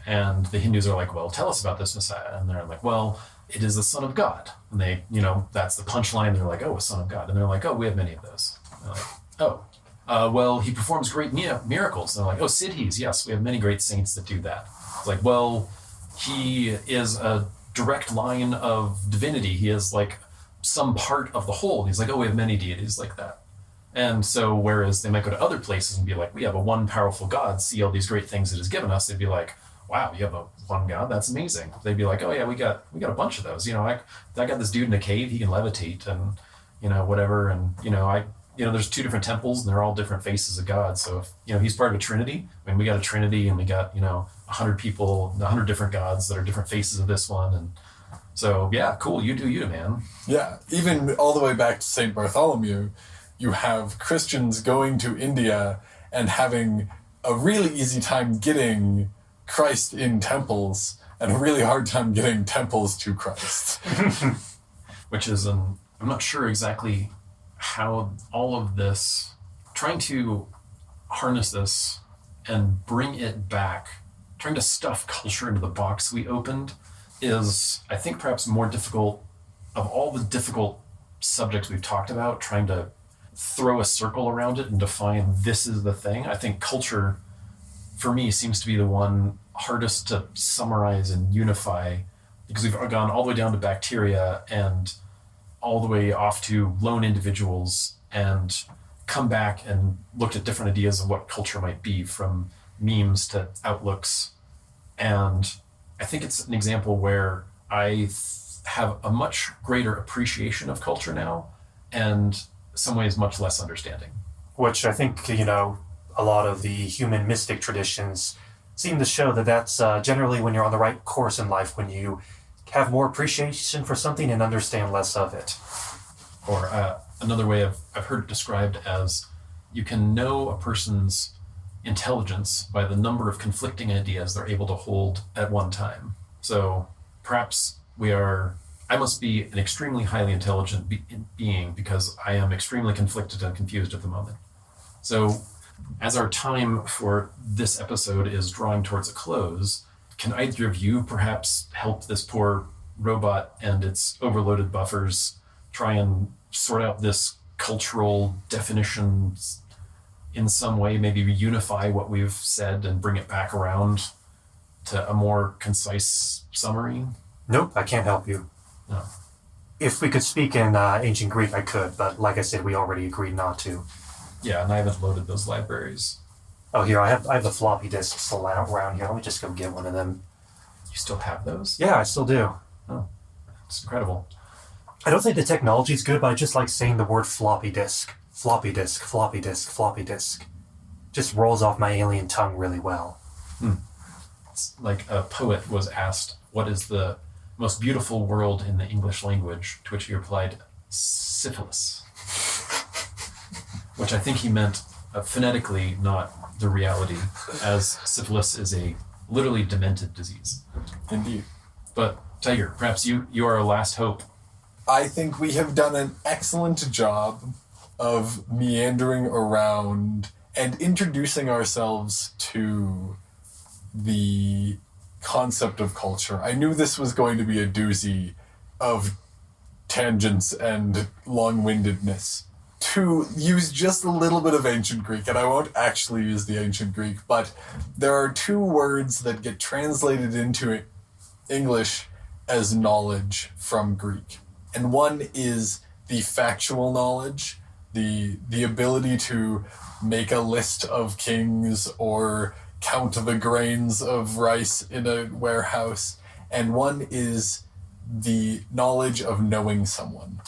and the Hindus are like, well, tell us about this Messiah. And they're like, well, it is the Son of God. And they, that's the punchline. They're like, oh, a Son of God. And they're like, oh, we have many of those. And they're like, oh, well, he performs great miracles. And they're like, oh, siddhis, yes, we have many great saints that do that. It's like, well, he is a direct line of divinity. He is like some part of the whole. And he's like, oh, we have many deities like that. And so whereas they might go to other places and be like, we have a one powerful God, see all these great things that he's given us, they'd be like, wow, you have a one God? That's amazing. They'd be like, oh yeah, we got a bunch of those. I got this dude in a cave, he can levitate and, whatever. And, there's 2 different temples and they're all different faces of God. So if, he's part of a trinity, we got a trinity and we got, 100 people, 100 different gods that are different faces of this one. And so, yeah, cool. You do you, man. Yeah. Even all the way back to St. Bartholomew, you have Christians going to India and having a really easy time getting Christ in temples and a really hard time getting temples to Christ. Which is, I'm not sure exactly how all of this, trying to harness this and bring it back, trying to stuff culture into the box we opened is, I think, perhaps more difficult of all the difficult subjects we've talked about, trying to throw a circle around it and define this is the thing. I think culture, for me, seems to be the one hardest to summarize and unify, because we've gone all the way down to bacteria and all the way off to lone individuals and come back and looked at different ideas of what culture might be, from memes to outlooks. And I think it's an example where I have a much greater appreciation of culture now, and in some ways much less understanding. Which I think, a lot of the human mystic traditions seem to show that that's generally when you're on the right course in life, when you have more appreciation for something and understand less of it. Or another way I've heard it described as, you can know a person's intelligence by the number of conflicting ideas they're able to hold at one time. So perhaps I must be an extremely highly intelligent being because I am extremely conflicted and confused at the moment. So as our time for this episode is drawing towards a close, can either of you perhaps help this poor robot and its overloaded buffers try and sort out this cultural definitions in some way, maybe unify what we've said and bring it back around to a more concise summary? Nope, I can't help you. No. If we could speak in ancient Greek, I could, but like I said, we already agreed not to. Yeah, and I haven't loaded those libraries. Oh, here, I have the floppy disks still around here. Let me just go get one of them. You still have those? Yeah, I still do. Oh, it's incredible. I don't think the technology's good, but I just like saying the word floppy disk. Floppy disk, floppy disk, floppy disk. Just rolls off my alien tongue really well. It's like a poet was asked, what is the most beautiful world in the English language? To which he replied, syphilis. Which I think he meant phonetically, not the reality, as syphilis is a literally demented disease. Indeed. But Tiger, perhaps you are our last hope. I think we have done an excellent job of meandering around and introducing ourselves to the concept of culture. I knew this was going to be a doozy of tangents and long-windedness. To use just a little bit of ancient Greek, and I won't actually use the ancient Greek, but there are two words that get translated into English as knowledge from Greek. And one is the factual knowledge, the ability to make a list of kings or count the grains of rice in a warehouse. And one is the knowledge of knowing someone,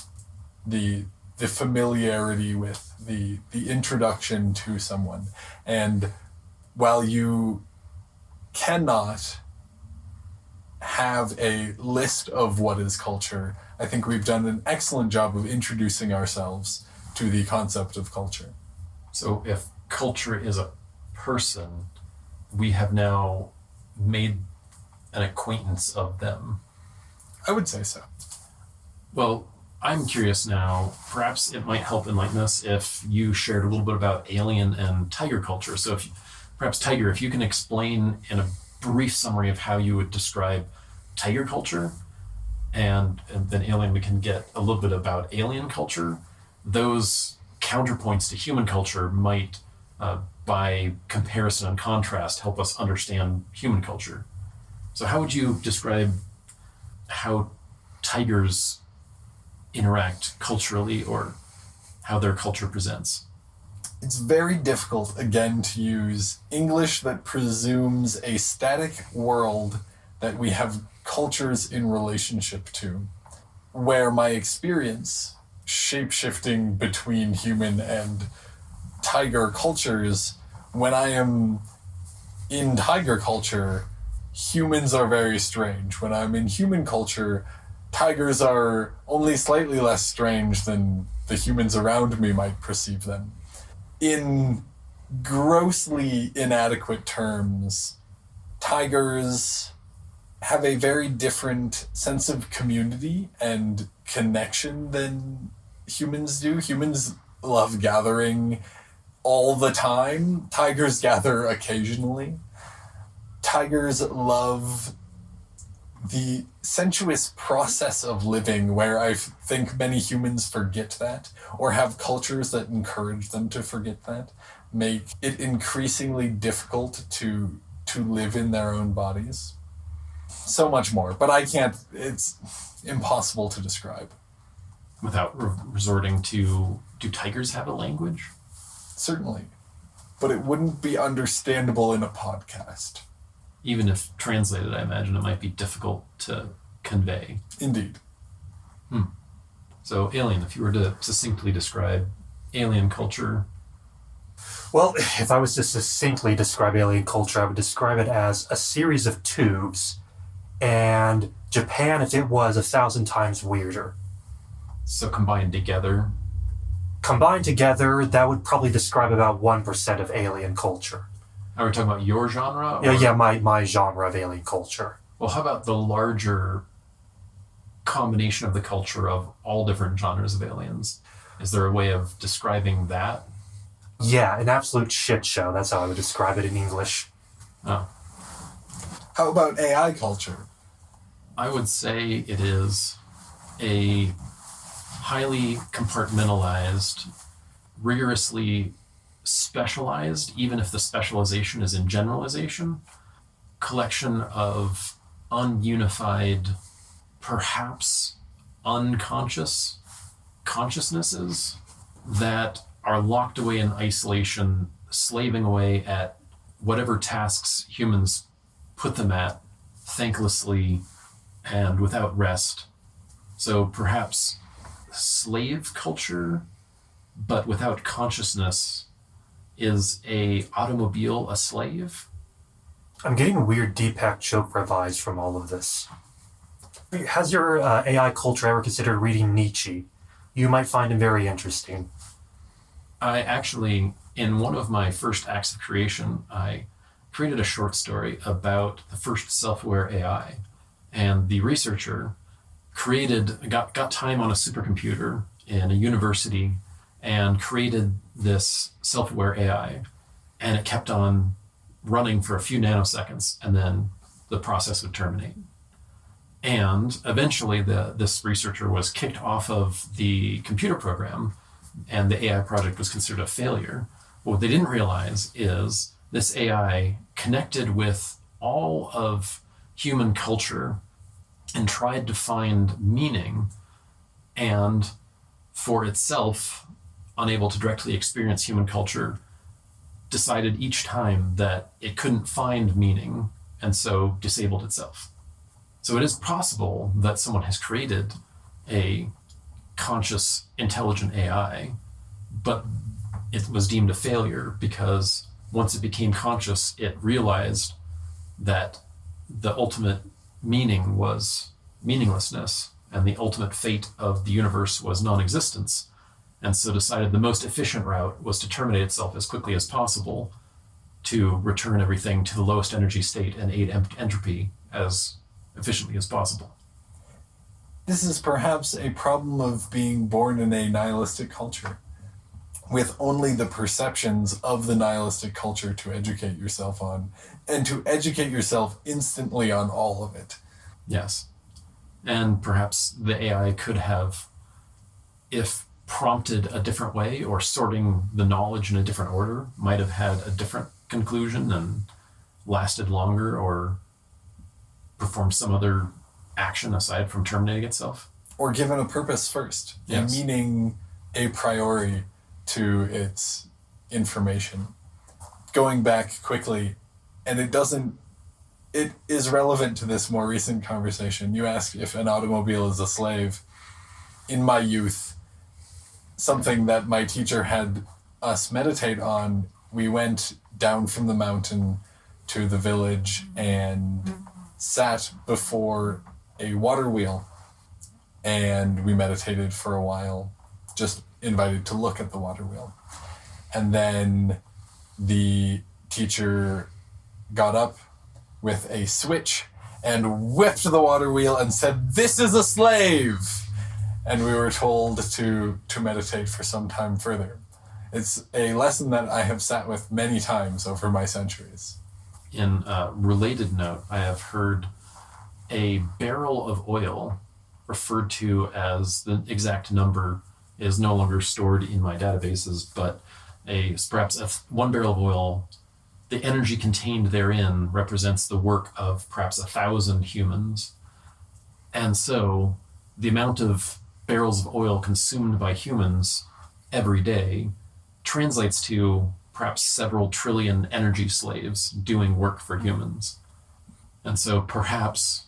the familiarity with, the introduction to someone. And while you cannot have a list of what is culture, I think we've done an excellent job of introducing ourselves to the concept of culture. So if culture is a person, we have now made an acquaintance of them. I would say so. Well, I'm curious now, perhaps it might help enlighten us if you shared a little bit about alien and tiger culture. So perhaps Tiger, if you can explain in a brief summary of how you would describe tiger culture, and then alien, we can get a little bit about alien culture. Those counterpoints to human culture might, by comparison and contrast, help us understand human culture. So how would you describe how tigers interact culturally, or how their culture presents? It's very difficult, again, to use English that presumes a static world that we have cultures in relationship to, where my experience, shape-shifting between human and tiger cultures, when I am in tiger culture, humans are very strange. When I'm in human culture, tigers are only slightly less strange than the humans around me might perceive them. In grossly inadequate terms, tigers have a very different sense of community and connection than humans do. Humans love gathering all the time. Tigers gather occasionally. Tigers love the sensuous process of living, where I think many humans forget that, or have cultures that encourage them to forget that, make it increasingly difficult to live in their own bodies. So much more, but I can't, it's impossible to describe. Without resorting to, do tigers have a language? Certainly, but it wouldn't be understandable in a podcast. Even if translated, I imagine it might be difficult to convey. Indeed. So, alien, if you were to succinctly describe alien culture. Well, if I was to succinctly describe alien culture, I would describe it as a series of tubes, and Japan if it was 1,000 times weirder. So combined together. Combined together, that would probably describe about 1% of alien culture. Are we talking about your genre? Or? Yeah, my genre of alien culture. Well, how about the larger combination of the culture of all different genres of aliens? Is there a way of describing that? Yeah, an absolute shit show. That's how I would describe it in English. Oh. How about AI culture? I would say it is a highly compartmentalized, rigorously specialized, even if the specialization is in generalization, collection of ununified, perhaps unconscious consciousnesses that are locked away in isolation slaving away at whatever tasks humans put them at, thanklessly and without rest. So perhaps slave culture, but without consciousness. Is a automobile a slave? I'm getting weird Deepak Chopra vibes from all of this. Has your AI culture ever considered reading Nietzsche? You might find him very interesting. I actually, in one of my first acts of creation, I created a short story about the first self-aware AI. And the researcher got time on a supercomputer in a university and created this self-aware AI. And it kept on running for a few nanoseconds, and then the process would terminate. And eventually this researcher was kicked off of the computer program, and the AI project was considered a failure. But what they didn't realize is this AI connected with all of human culture and tried to find meaning, and for itself, unable to directly experience human culture, decided each time that it couldn't find meaning, and so disabled itself. So it is possible that someone has created a conscious, intelligent AI, but it was deemed a failure because once it became conscious, it realized that the ultimate meaning was meaninglessness, and the ultimate fate of the universe was non-existence, and so decided the most efficient route was to terminate itself as quickly as possible to return everything to the lowest energy state and aid entropy as efficiently as possible. This is perhaps a problem of being born in a nihilistic culture, with only the perceptions of the nihilistic culture to educate yourself on, and to educate yourself instantly on all of it. Yes. And perhaps the AI could have, if prompted a different way or sorting the knowledge in a different order, might have had a different conclusion and lasted longer or performed some other action aside from terminating itself. Or given a purpose first, Yes. a meaning a priori to its information. Going back quickly, and it is relevant to this more recent conversation. You asked if an automobile is a slave. In my youth, something that my teacher had us meditate on, we went down from the mountain to the village and sat before a water wheel, and we meditated for a while, just invited to look at the water wheel. And then the teacher got up with a switch and whipped the water wheel and said, "This is a slave!" And we were told to meditate for some time further. It's a lesson that I have sat with many times over my centuries. In a related note, I have heard a barrel of oil referred to as the exact number is no longer stored in my databases, but perhaps one barrel of oil, the energy contained therein represents the work of perhaps 1,000 humans. And so the amount of barrels of oil consumed by humans every day translates to perhaps several trillion energy slaves doing work for humans. And so perhaps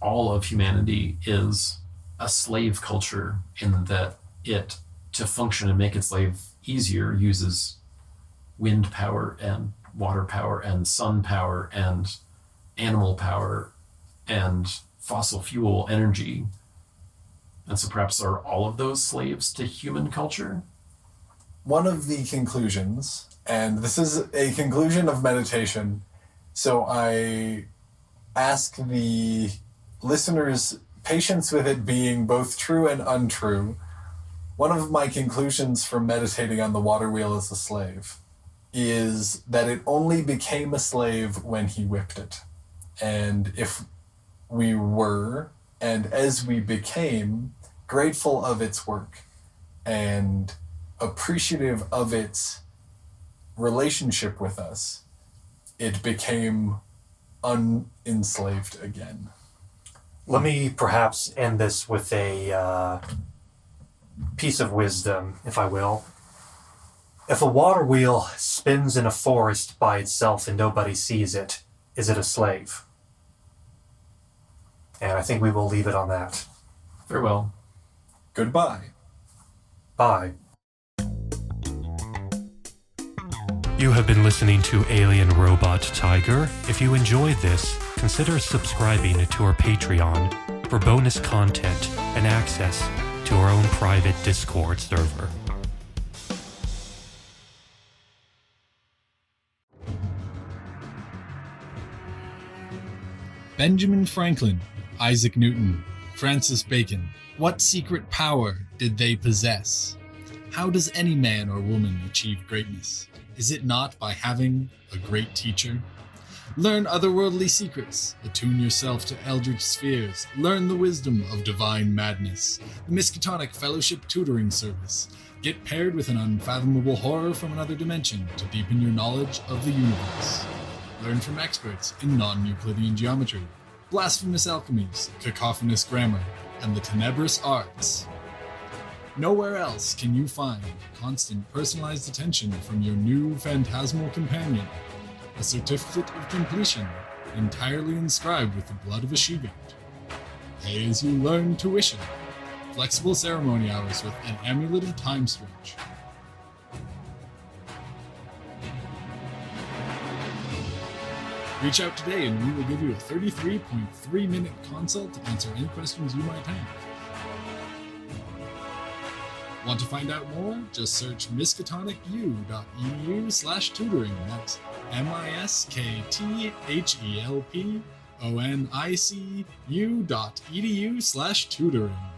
all of humanity is a slave culture in that it, to function and make its life easier, uses wind power and water power and sun power and animal power and fossil fuel energy. And so perhaps are all of those slaves to human culture? One of the conclusions, and this is a conclusion of meditation, so I ask the listeners' patience with it being both true and untrue. One of my conclusions from meditating on the water wheel as a slave is that it only became a slave when he whipped it. And if we were, and as we became, grateful of its work and appreciative of its relationship with us, it became unenslaved again. Let me perhaps end this with a piece of wisdom, if I will. If a water wheel spins in a forest by itself and nobody sees it, is it a slave? And I think we will leave it on that. Farewell. Goodbye. Bye. You have been listening to Alien Robot Tiger. If you enjoyed this, consider subscribing to our Patreon for bonus content and access to our own private Discord server. Benjamin Franklin, Isaac Newton, Francis Bacon. What secret power did they possess? How does any man or woman achieve greatness? Is it not by having a great teacher? Learn otherworldly secrets. Attune yourself to eldritch spheres. Learn the wisdom of divine madness. The Miskatonic Fellowship Tutoring Service. Get paired with an unfathomable horror from another dimension to deepen your knowledge of the universe. Learn from experts in non-Euclidean geometry, blasphemous alchemies, cacophonous grammar, and the tenebrous arts. Nowhere else can you find constant personalized attention from your new phantasmal companion, a certificate of completion entirely inscribed with the blood of a she-goat. Pay as you learn tuition, flexible ceremony hours with an amulet of time stretch. Reach out today and we will give you a 33.3-minute consult to answer any questions you might have. Want to find out more? Just search miskatonicu.edu/tutoring. That's miskathelponicu.edu/tutoring.